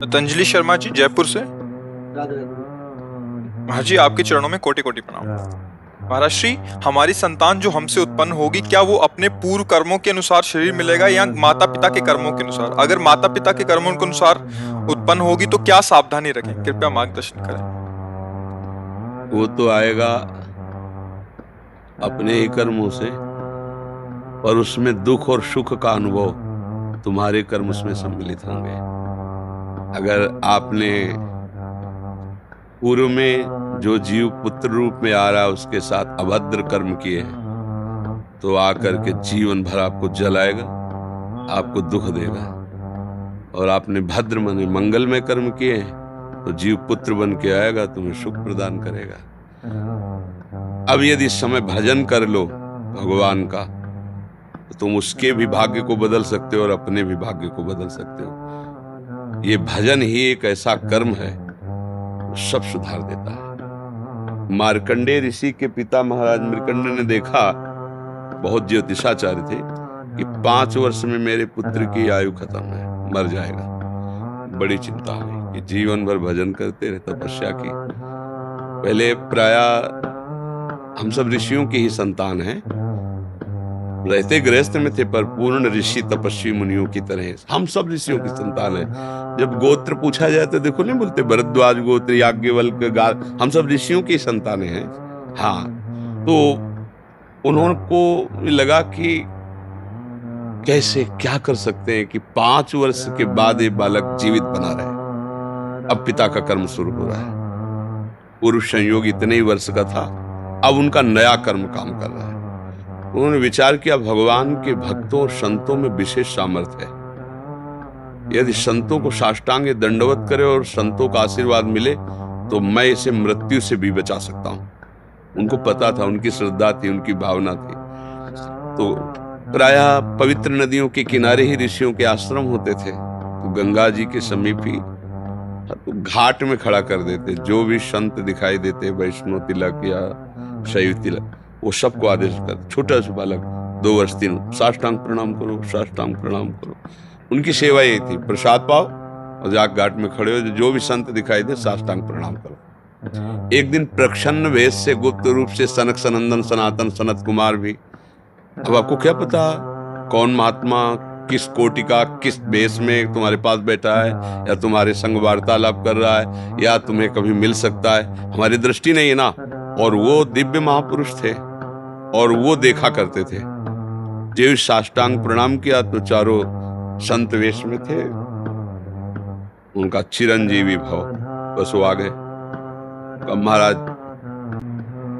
पतंजलि शर्मा जी, जयपुर से। हाँ जी, आपके चरणों में कोटि कोटि प्रणाम। महाराज श्री, हमारी संतान जो हमसे उत्पन्न होगी, क्या वो अपने पूर्व कर्मों के अनुसार शरीर मिलेगा या माता पिता के कर्मों के अनुसार? अगर माता पिता के कर्मों के अनुसार उत्पन्न होगी तो क्या सावधानी रखें? कृपया मार्गदर्शन करें। वो तो आएगा अपने ही कर्मों से, और उसमें दुख और सुख का अनुभव तुम्हारे कर्म उसमें सम्मिलित होंगे। अगर आपने पूर्व में जो जीव पुत्र रूप में आ रहा है उसके साथ अभद्र कर्म किए हैं, तो आकर के जीवन भर आपको जलाएगा, आपको दुख देगा। और आपने भद्र माने मंगलमय कर्म किए हैं तो जीव पुत्र बन के आएगा, तुम्हें सुख प्रदान करेगा। अब यदि इस समय भजन कर लो भगवान का, तो तुम उसके भी भाग्य को बदल सकते हो और अपने भी भाग्य को बदल सकते हो। ये भजन ही एक ऐसा कर्म है जो सब सुधार देता है। मार्कंडेय ऋषि के पिता महाराज मृकंड ने देखा, बहुत ज्योतिषाचार्य थे, कि 5 वर्ष में मेरे पुत्र की आयु खत्म है, मर जाएगा। बड़ी चिंता हुई कि जीवन भर भजन करते रहे, तपस्या की। पहले प्रायः हम सब ऋषियों की ही संतान हैं, रहते गृहस्थ में थे पर पूर्ण ऋषि तपस्वी मुनियों की तरह हम सब ऋषियों की संतान हैं। जब गोत्र पूछा जाए तो देखो नहीं बोलते भरद्वाज गोत्र, याज्ञवल्क्य, हम सब ऋषियों की संतानें हैं। हाँ, तो उनको लगा कि कैसे क्या कर सकते हैं कि 5 वर्ष के बाद ये बालक जीवित बना रहे। अब पिता का कर्म शुरू हो रहा है। पूर्व संयोग इतने ही वर्ष का था, अब उनका नया कर्म काम कर रहा है। उन्होंने विचार किया, भगवान के भक्तों और संतों में विशेष सामर्थ्य है। यदि संतों को साष्टांग दंडवत करे और संतों का आशीर्वाद मिले तो मैं इसे मृत्यु से भी बचा सकता हूं। उनको पता था, उनकी श्रद्धा थी, उनकी भावना थी। तो प्रायः पवित्र नदियों के किनारे ही ऋषियों के आश्रम होते थे, तो गंगा जी के समीप ही तो घाट में खड़ा कर देते। जो भी संत दिखाई देते, वैष्णव तिलक या शैव तिलक, वो सबको आदेश करते। छोटा सा बालक 2 वर्ष 3, साष्टांग प्रणाम करो, साष्टांग प्रणाम करो। उनकी सेवा यही थी, प्रसाद पाओ और जाके घाट में खड़े हो, जो भी संत दिखाई दे साष्टांग प्रणाम करो। एक दिन प्रच्छन्न वेश से गुप्त रूप से सनक सनंदन सनातन सनत कुमार भी, अब आपको क्या पता कौन महात्मा किस कोटि का किस वेश में तुम्हारे पास बैठा है, या तुम्हारे संग वार्तालाप कर रहा है, या तुम्हें कभी मिल सकता है, हमारी दृष्टि नहीं है ना। और वो दिव्य महापुरुष थे और वो देखा करते थे। जो साष्टांग प्रणाम किया तो चारों संत वेश में थे, उनका चिरंजीवी भव, बस वो आ गए। महाराज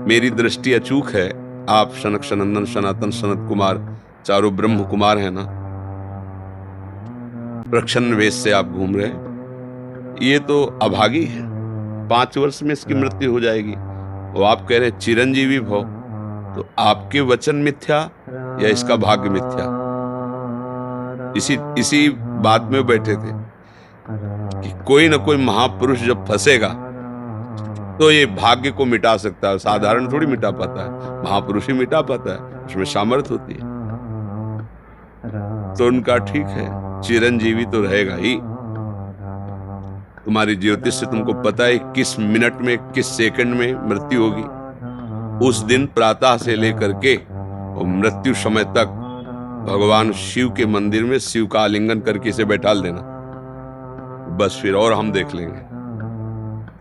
मेरी दृष्टि अचूक है, आप सनक सनंदन सनातन सनत कुमार चारों ब्रह्म कुमार हैं ना, प्रच्छन्न वेश से आप घूम रहे हैं, ये तो अभागी है, 5 वर्ष में इसकी मृत्यु हो जाएगी। वो आप कह रहे हैं चिरंजीवी भव, तो आपके वचन मिथ्या या इसका भाग्य मिथ्या? इसी बात में बैठे थे कि कोई ना कोई महापुरुष जब फंसेगा तो ये भाग्य को मिटा सकता है, साधारण थोड़ी मिटा पाता है, महापुरुष ही मिटा पाता है, उसमें सामर्थ्य होती है। तो उनका ठीक है, चिरंजीवी तो रहेगा ही। तुम्हारी ज्योतिष से तुमको पता है किस मिनट में किस सेकंड में मृत्यु होगी। उस दिन प्रातः से लेकर के और मृत्यु समय तक भगवान शिव के मंदिर में शिव का आलिंगन करके इसे बैठा देना, बस फिर और हम देख लेंगे।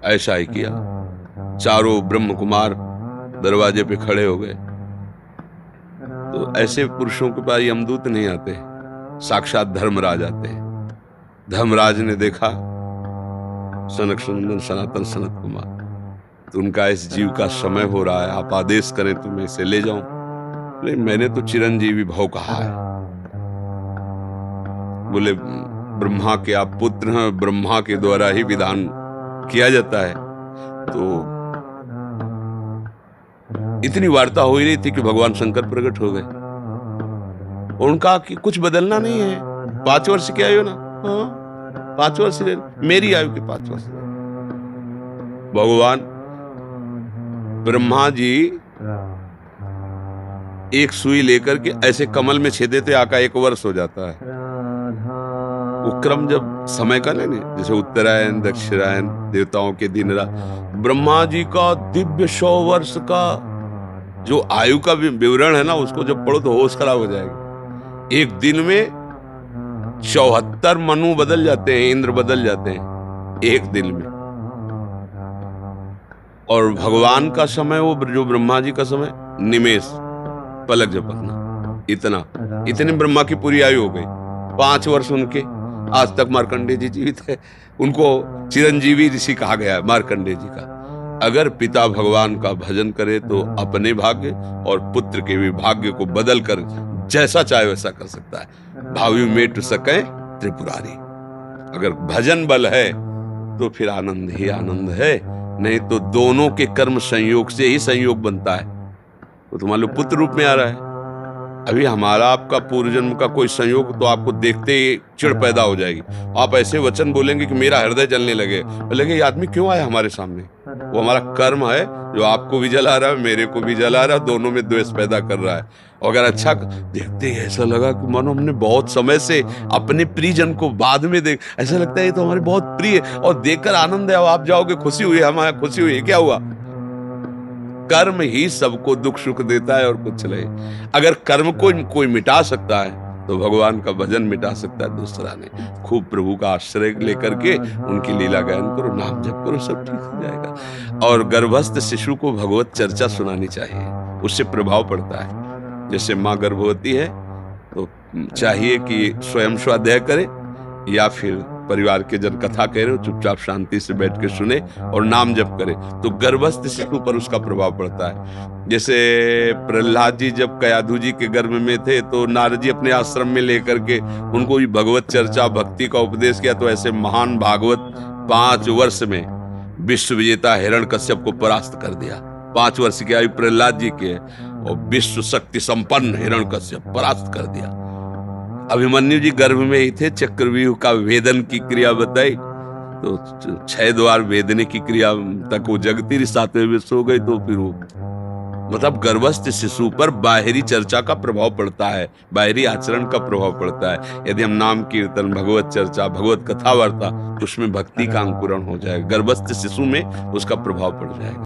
ऐसा ही किया। चारों ब्रह्म कुमार दरवाजे पे खड़े हो गए। तो ऐसे पुरुषों के पास यमदूत नहीं आते, साक्षात धर्मराज आते हैं। धर्मराज ने देखा सनक सनंदन सनातन सनत कुमार, तो उनका इस जीव का समय हो रहा है, आप आदेश करें तो मैं इसे ले जाऊं। नहीं, मैंने तो चिरंजीवी भव कहा है। बोले ब्रह्मा के आप पुत्र हैं, ब्रह्मा के द्वारा ही विधान किया जाता है। तो इतनी वार्ता हो ही रही थी कि भगवान शंकर प्रकट हो गए। उनका कि कुछ बदलना नहीं है, 5 वर्ष की आयु ना, 5 वर्ष मेरी आयु के 5 वर्ष। भगवान ब्रह्मा जी एक सुई लेकर के ऐसे कमल में छेद देते, आका 1 वर्ष हो जाता है। वो क्रम जब समय का नहीं, जैसे उत्तरायण दक्षिणायन देवताओं के दिन रात, ब्रह्मा जी का दिव्य 100 वर्ष का जो आयु का विवरण है ना, उसको जब पढ़ो तो होश खराब हो जाएगी। एक दिन में 74 मनु बदल जाते हैं, इंद्र बदल जाते हैं एक दिन में। और भगवान का समय, वो जो ब्रह्मा जी का समय, निमेष, पलक झपकना, इतने ब्रह्मा की पूरी आयु हो गई। 5 वर्ष उनके, आज तक मार्कंडेय जी जीवित है, उनको चिरंजीवी ऋषि कहा गया है मार्कंडेय जी का। अगर पिता भगवान का भजन करे तो अपने भाग्य और पुत्र के भी भाग्य को बदल कर जैसा चाहे वैसा कर सकता है। भावी मेट सके त्रिपुरारी। अगर भजन बल है तो फिर आनंद ही आनंद है, नहीं तो दोनों के कर्म संयोग से ही संयोग बनता है। वो तो मान लो पुत्र रूप में आ रहा है, अभी हमारा आपका पूर्व जन्म का कोई संयोग, तो आपको देखते ही चिढ़ पैदा हो जाएगी। आप ऐसे वचन बोलेंगे कि मेरा हृदय जलने लगे, बोलेंगे ये आदमी क्यों आया हमारे सामने। वो हमारा कर्म है जो आपको भी जला रहा है, मेरे को भी जला रहा है, दोनों में द्वेष पैदा कर रहा है। और अगर अच्छा देखते ही ऐसा लगा कि मानो हमने बहुत समय से अपने प्रियजन को बाद में देख, ऐसा लगता है ये तो हमारे बहुत प्रिय, और देखकर आनंद है, आप जाओगे खुशी हुई, हमारे खुशी हुई, क्या हुआ। कर्म ही सबको दुख सुख देता है और कुछ नहीं। अगर कर्म को कोई मिटा सकता है तो भगवान का भजन मिटा सकता है दूसरा नहीं। खूब प्रभु का आश्रय लेकर के उनकी लीला गायन करो, नाम जप करो, सब ठीक हो जाएगा। और गर्भस्थ शिशु को भगवत चर्चा सुनानी चाहिए, उससे प्रभाव पड़ता है। जैसे माँ गर्भवती है तो चाहिए कि स्वयं स्वाध्याय करे, या फिर परिवार के जन कथा कह रहे हो चुपचाप शांति से बैठ के सुने और नाम जप करे, तो गर्भस्थ शिशु पर उसका प्रभाव पड़ता है। जैसे प्रहलाद जी जब कयाधु जी के गर्भ में थे तो नारद जी अपने आश्रम में लेकर के उनको भी भगवत चर्चा भक्ति का उपदेश किया, तो ऐसे महान भागवत 5 वर्ष में विश्व विजेता हिरण्यकश्यप को परास्त कर दिया। 5 वर्ष की आयु प्रहलाद जी की है और विश्व शक्ति संपन्न हिरण्यकश्यप परास्त कर दिया। अभिमन्यु जी गर्भ में ही थे, चक्रव्यूह का वेदन की क्रिया बताई तो 6 द्वार वेदने की क्रिया तक वो जगती रही, 7वें में सो गई। तो फिर वो मतलब गर्भस्थ शिशु पर बाहरी चर्चा का प्रभाव पड़ता है, बाहरी आचरण का प्रभाव पड़ता है। यदि हम नाम कीर्तन, भगवत चर्चा, भगवत कथा वार्ता, उसमें भक्ति का अंकुरण हो जाएगा, गर्भस्थ शिशु में उसका प्रभाव पड़ जाएगा।